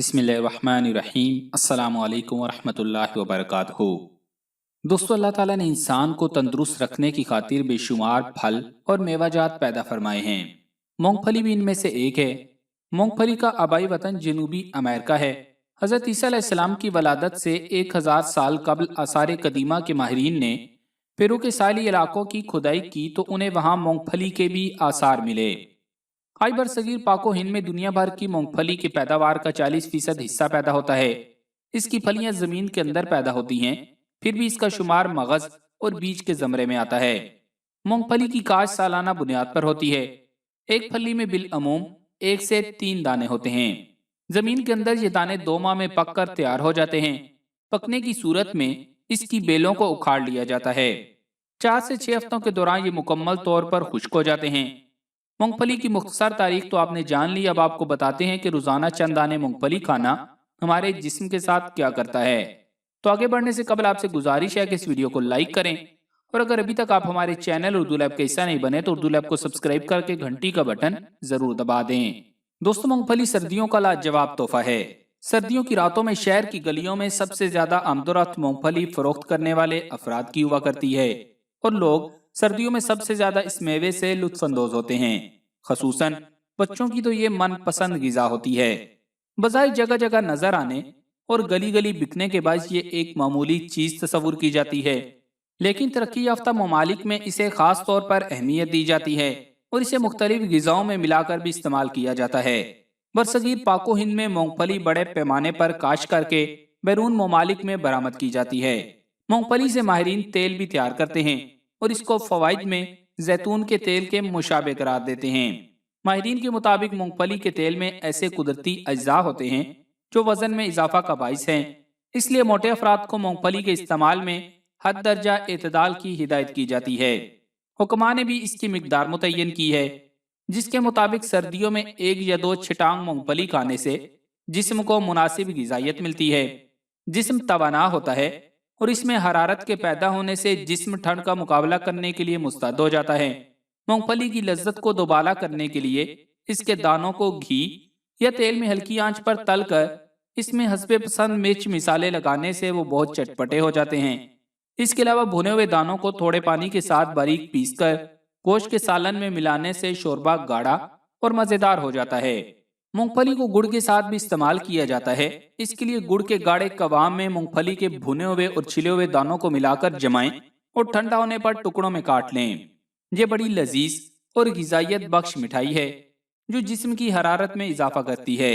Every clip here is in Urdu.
بسم اللہ الرحمن الرحیم۔ السلام علیکم ورحمۃ اللہ وبرکاتہ۔ دوستو، اللہ تعالیٰ نے انسان کو تندرست رکھنے کی خاطر بے شمار پھل اور میوہ جات پیدا فرمائے ہیں۔ مونگ پھلی بھی ان میں سے ایک ہے۔ مونگ پھلی کا آبائی وطن جنوبی امریکہ ہے۔ حضرت عیسیٰ علیہ السلام کی ولادت سے 1000 سال قبل آثار قدیمہ کے ماہرین نے پیرو کے ساحلی علاقوں کی کھدائی کی تو انہیں وہاں مونگ پھلی کے بھی آثار ملے۔ آج برصغیر پاک و ہند میں دنیا بھر کی مونگ پھلی کی پیداوار کا 40% حصہ پیدا ہوتا ہے۔ اس کی پھلیاں زمین کے اندر پیدا ہوتی ہیں، پھر بھی اس کا شمار مغز اور بیج کے زمرے میں آتا ہے۔ مونگ پھلی کی کاشت سالانہ بنیاد پر ہوتی ہے۔ ایک پھلی میں بالعموم 1 سے 3 دانے ہوتے ہیں۔ زمین کے اندر یہ دانے 2 ماہ میں پک کر تیار ہو جاتے ہیں۔ پکنے کی صورت میں اس کی بیلوں کو اکھاڑ لیا جاتا ہے۔ 4 سے 6 ہفتوں کے دوران یہ مکمل طور پر خشک ہو جاتے ہیں۔ مونگ پھلی کی مختصر تاریخ تو آپ نے جان لی، اب آپ کو بتاتے ہیں کہ روزانہ چند دانے مونگ پھلی کھانا ہمارے جسم کے ساتھ کیا کرتا ہے۔ تو آگے بڑھنے سے قبل آپ سے گزارش ہے کہ اس ویڈیو کو لائک کریں، اور اگر ابھی تک آپ ہمارے چینل اردو لیب کا حصہ نہیں بنے تو اردو لیب کو سبسکرائب کر کے گھنٹی کا بٹن ضرور دبا دیں۔ دوستو، مونگ پھلی سردیوں کا لاجواب تحفہ ہے۔ سردیوں کی راتوں میں شہر کی گلیوں میں سب سے زیادہ آمد و رفت مونگ پھلی فروخت کرنے والے افراد کی ہوا کرتی ہے، اور لوگ سردیوں میں سب سے زیادہ اس میوے سے لطف اندوز ہوتے ہیں۔ خصوصاً بچوں کی تو یہ من پسند غذا ہوتی ہے۔ بظاہر جگہ جگہ نظر آنے اور گلی گلی بکنے کے باعث یہ ایک معمولی چیز تصور کی جاتی ہے، لیکن ترقی یافتہ ممالک میں اسے خاص طور پر اہمیت دی جاتی ہے اور اسے مختلف غذاؤں میں ملا کر بھی استعمال کیا جاتا ہے۔ برصغیر پاک و ہند میں مونگ پھلی بڑے پیمانے پر کاشت کر کے بیرون ممالک میں برآمد کی جاتی ہے۔ مونگ پھلی سے ماہرین تیل بھی تیار کرتے ہیں اور اس کو فوائد میں زیتون کے تیل کے مشابہ قرار دیتے ہیں۔ ماہرین کے مطابق مونگ پھلی کے تیل میں ایسے قدرتی اجزاء ہوتے ہیں جو وزن میں اضافہ کا باعث ہیں، اس لیے موٹے افراد کو مونگ پھلی کے استعمال میں حد درجہ اعتدال کی ہدایت کی جاتی ہے۔ حکماء نے بھی اس کی مقدار متعین کی ہے، جس کے مطابق سردیوں میں 1 یا 2 چھٹانگ مونگ پھلی کھانے سے جسم کو مناسب غذائیت ملتی ہے، جسم توانا ہوتا ہے اور اس میں حرارت کے پیدا ہونے سے جسم ٹھنڈ کا مقابلہ کرنے کے لیے مستعد ہو جاتا ہے۔ مونگ پھلی کی لذت کو دوبالا کرنے کے لیے اس کے دانوں کو گھی یا تیل میں ہلکی آنچ پر تل کر اس میں حسب پسند مرچ مسالے لگانے سے وہ بہت چٹپٹے ہو جاتے ہیں۔ اس کے علاوہ بھنے ہوئے دانوں کو تھوڑے پانی کے ساتھ باریک پیس کر گوشت کے سالن میں ملانے سے شوربہ گاڑھا اور مزیدار ہو جاتا ہے۔ مونگ پھلی کو گڑ کے ساتھ بھی استعمال کیا جاتا ہے۔ اس کے لیے گڑ کے گاڑھے قوام میں مونگ پھلی کے بھنے ہوئے اور چھلے ہوئے دانوں کو ملا کر جمائیں اور ٹھنڈا ہونے پر ٹکڑوں میں کاٹ لیں۔ یہ بڑی لذیذ اور غذائیت بخش مٹھائی ہے جو جسم کی حرارت میں اضافہ کرتی ہے۔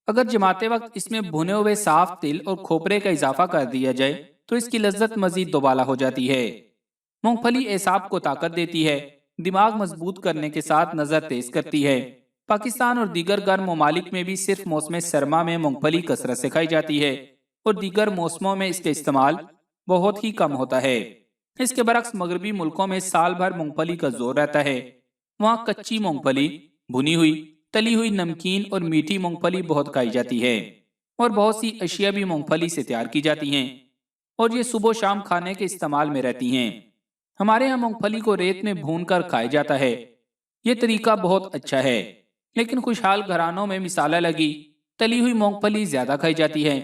اگر جماتے وقت اس میں بھنے ہوئے صاف تل اور کھوپرے کا اضافہ کر دیا جائے تو اس کی لذت مزید دوبالا ہو جاتی ہے۔ مونگ پھلی اعصاب کو طاقت دیتی ہے، دماغ مضبوط کرنے کے ساتھ نظر تیز کرتی ہے۔ پاکستان اور دیگر گرم ممالک میں بھی صرف موسم سرما میں مونگ پھلی کثرت سے کھائی جاتی ہے، اور دیگر موسموں میں اس کا استعمال بہت ہی کم ہوتا ہے۔ اس کے برعکس مغربی ملکوں میں سال بھر مونگ پھلی کا زور رہتا ہے۔ وہاں کچی مونگ پھلی، بھنی ہوئی، تلی ہوئی نمکین اور میٹھی مونگ پھلی بہت کھائی جاتی ہے، اور بہت سی اشیاء بھی مونگ پھلی سے تیار کی جاتی ہیں، اور یہ صبح و شام کھانے کے استعمال میں رہتی ہیں۔ ہمارے ہاں مونگ پھلی کو ریت میں بھون کر کھایا جاتا ہے۔ یہ طریقہ بہت اچھا ہے، لیکن خوشحال گھرانوں میں مسالہ لگی تلی ہوئی مونگ پھلی زیادہ کھائی جاتی ہے۔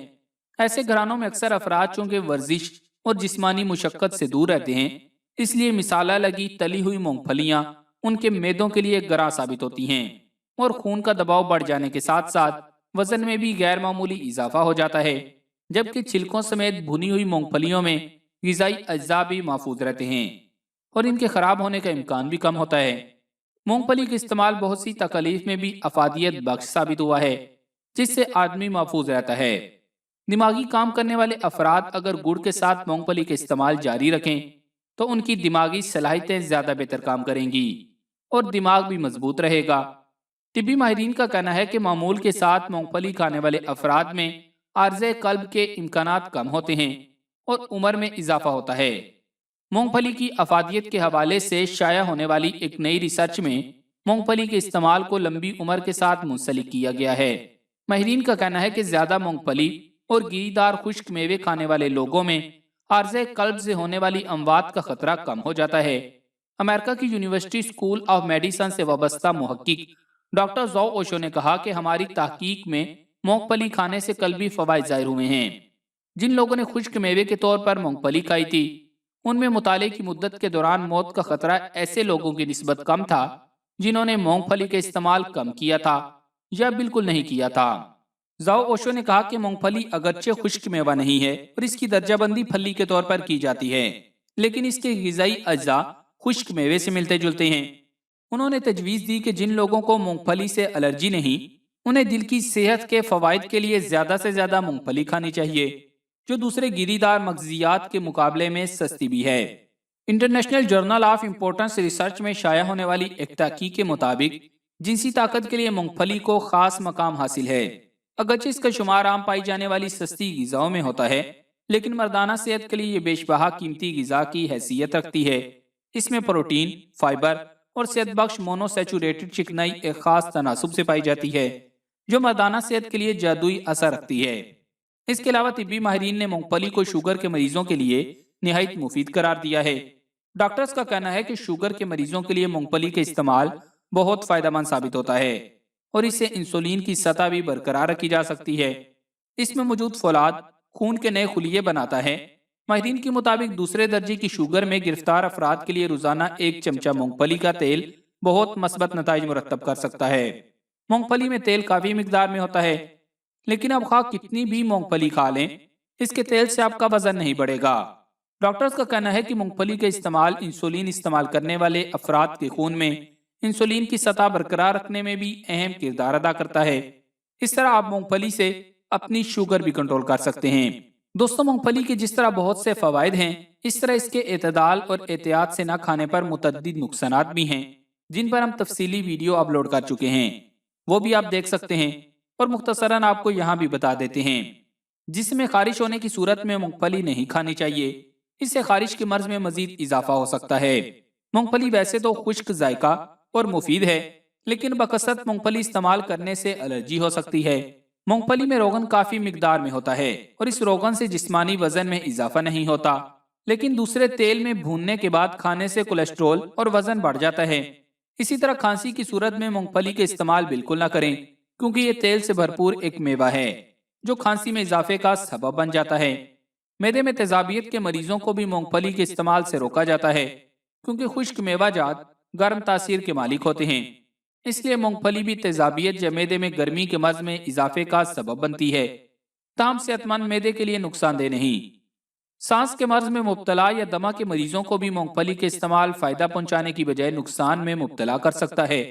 ایسے گھرانوں میں اکثر افراد چونکہ ورزش اور جسمانی مشقت سے دور رہتے ہیں، اس لیے مسالہ لگی تلی ہوئی مونگ پھلیاں ان کے معدوں کے لیے گراں ثابت ہوتی ہیں، اور خون کا دباؤ بڑھ جانے کے ساتھ ساتھ وزن میں بھی غیر معمولی اضافہ ہو جاتا ہے، جبکہ چھلکوں سمیت بھنی ہوئی مونگ پھلیوں میں غذائی اجزاء بھی محفوظ رہتے ہیں اور ان کے خراب ہونے کا امکان بھی کم ہوتا ہے۔ مونگ پھلی کا استعمال بہت سی تکالیف میں بھی افادیت بخش ثابت ہوا ہے، جس سے آدمی محفوظ رہتا ہے۔ دماغی کام کرنے والے افراد اگر گڑ کے ساتھ مونگ پھلی کا استعمال جاری رکھیں تو ان کی دماغی صلاحیتیں زیادہ بہتر کام کریں گی اور دماغ بھی مضبوط رہے گا۔ طبی ماہرین کا کہنا ہے کہ معمول کے ساتھ مونگ پھلی کھانے والے افراد میں عارضہ قلب کے امکانات کم ہوتے ہیں اور عمر میں اضافہ ہوتا ہے۔ مونگ پھلی کی افادیت کے حوالے سے شائع ہونے والی ایک نئی ریسرچ میں مونگ پھلی کے استعمال کو لمبی عمر کے ساتھ منسلک کیا گیا ہے۔ ماہرین کا کہنا ہے کہ زیادہ مونگ پھلی اور گری دار خشک میوے کھانے والے لوگوں میں عارضہ قلب سے ہونے والی اموات کا خطرہ کم ہو جاتا ہے۔ امریکہ کی یونیورسٹی اسکول آف میڈیسن سے وابستہ محقق ڈاکٹر زو اوشو نے کہا کہ ہماری تحقیق میں مونگ پھلی کھانے سے قلبی فوائد ظاہر ہوئے ہیں۔ جن لوگوں نے خشک میوے کے طور پر مونگ پھلی کھائی تھی، ان میں مطالعے کی مدت کے دوران موت کا خطرہ ایسے لوگوں کی نسبت کم تھا جنہوں نے مونگ پھلی کا استعمال کم کیا تھا یا بالکل نہیں کیا تھا۔ زاؤ اوشو نے کہا کہ مونگ پھلی اگرچہ خشک میوہ نہیں ہے اور اس کی درجہ بندی پھلی کے طور پر کی جاتی ہے، لیکن اس کے غذائی اجزاء خشک میوے سے ملتے جلتے ہیں۔ انہوں نے تجویز دی کہ جن لوگوں کو مونگ پھلی سے الرجی نہیں، انہیں دل کی صحت کے فوائد کے لیے زیادہ سے زیادہ مونگ پھلی کھانی چاہیے، جو دوسرے گری دار مغزیات کے مقابلے میں سستی بھی ہے۔ International journal of importance research میں شائع ہونے والی ایک تحقیق کے مطابق جنسی طاقت کے لیے مونگ پھلی کو خاص مقام حاصل ہے۔ اگرچہ اس کا شمار عام پائی جانے والی سستی غذاؤں میں ہوتا ہے، لیکن مردانہ صحت کے لیے یہ بیش بہا قیمتی غذا کی حیثیت رکھتی ہے۔ اس میں پروٹین، فائبر اور صحت بخش مونو سیچوریٹڈ چکنائی ایک خاص تناسب سے پائی جاتی ہے، جو مردانہ صحت کے لیے جادوئی اثر رکھتی ہے۔ اس کے علاوہ طبی ماہرین نے مونگ پھلی کو شوگر کے مریضوں کے لیے نہایت مفید قرار دیا ہے۔ ڈاکٹرز کا کہنا ہے کہ شوگر کے مریضوں کے لیے مونگ پھلی کا استعمال بہت فائدہ مند ثابت ہوتا ہے اور اس سے انسولین کی سطح بھی برقرار رکھی جا سکتی ہے۔ اس میں موجود فولاد خون کے نئے خلیے بناتا ہے۔ ماہرین کے مطابق دوسرے درجے کی شوگر میں گرفتار افراد کے لیے روزانہ ایک چمچہ مونگ پھلی کا تیل بہت مثبت نتائج مرتب کر سکتا ہے۔ مونگ پھلی میں تیل کافی مقدار میں ہوتا ہے، لیکن اب خواہ کتنی بھی مونگ پھلی کھا لیں، اس کے تیل سے آپ کا وزن نہیں بڑھے گا۔ ڈاکٹرز کا کہنا ہے کہ مونگ پھلی کا استعمال انسولین استعمال کرنے والے افراد کے خون میں انسولین کی سطح برقرار رکھنے میں بھی اہم کردار ادا کرتا ہے۔ اس طرح آپ مونگ پھلی سے اپنی شوگر بھی کنٹرول کر سکتے ہیں۔ دوستوں، مونگ پھلی کے جس طرح بہت سے فوائد ہیں، اس طرح اس کے اعتدال اور احتیاط سے نہ کھانے پر متعدد نقصانات بھی ہیں، جن پر ہم تفصیلی ویڈیو اپلوڈ کر چکے ہیں، وہ بھی آپ دیکھ سکتے ہیں اور مختصراً آپ کو یہاں بھی بتا دیتے ہیں۔ جسم میں خارش ہونے کی صورت میں مونگ پھلی نہیں کھانی چاہیے، اس سے خارش کے مرض میں مزید اضافہ ہو سکتا ہے۔ مونگ پھلی ویسے تو خشک ذائقہ اور مفید ہے، لیکن بکثرت مونگ پھلی استعمال کرنے سے الرجی ہو سکتی ہے۔ مونگ پھلی میں روغن کافی مقدار میں ہوتا ہے اور اس روغن سے جسمانی وزن میں اضافہ نہیں ہوتا، لیکن دوسرے تیل میں بھوننے کے بعد کھانے سے کولیسٹرول اور وزن بڑھ جاتا ہے۔ اسی طرح کھانسی کی صورت میں مونگ پھلی کا استعمال بالکل نہ کریں، کیونکہ یہ تیل سے بھرپور ایک میوہ ہے جو کھانسی میں اضافے کا سبب بن جاتا ہے۔ معدے میں تیزابیت کے مریضوں کو بھی مونگ پھلی کے استعمال سے روکا جاتا ہے، کیونکہ خشک میوہ جات گرم تاثیر کے مالک ہوتے ہیں۔ اس لیے مونگ پھلی بھی تیزابیت یا معدے میں گرمی کے مرض میں اضافے کا سبب بنتی ہے، تاہم صحت مند معدے کے لیے نقصان دہ نہیں۔ سانس کے مرض میں مبتلا یا دمہ کے مریضوں کو بھی مونگ پھلی کے استعمال فائدہ پہنچانے کی بجائے نقصان میں مبتلا کر سکتا ہے۔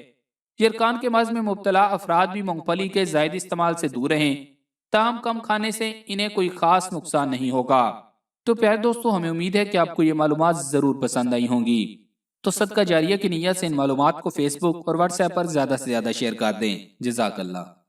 یرقان کے مرض میں مبتلا افراد بھی مونگ پھلی کے زائد استعمال سے دور رہیں، تاہم کم کھانے سے انہیں کوئی خاص نقصان نہیں ہوگا۔ تو پیارے دوستو، ہمیں امید ہے کہ آپ کو یہ معلومات ضرور پسند آئی ہوں گی، تو صدقہ جاریہ کی نیت سے ان معلومات کو فیس بک اور واٹس ایپ پر زیادہ سے زیادہ شیئر کر دیں۔ جزاک اللہ۔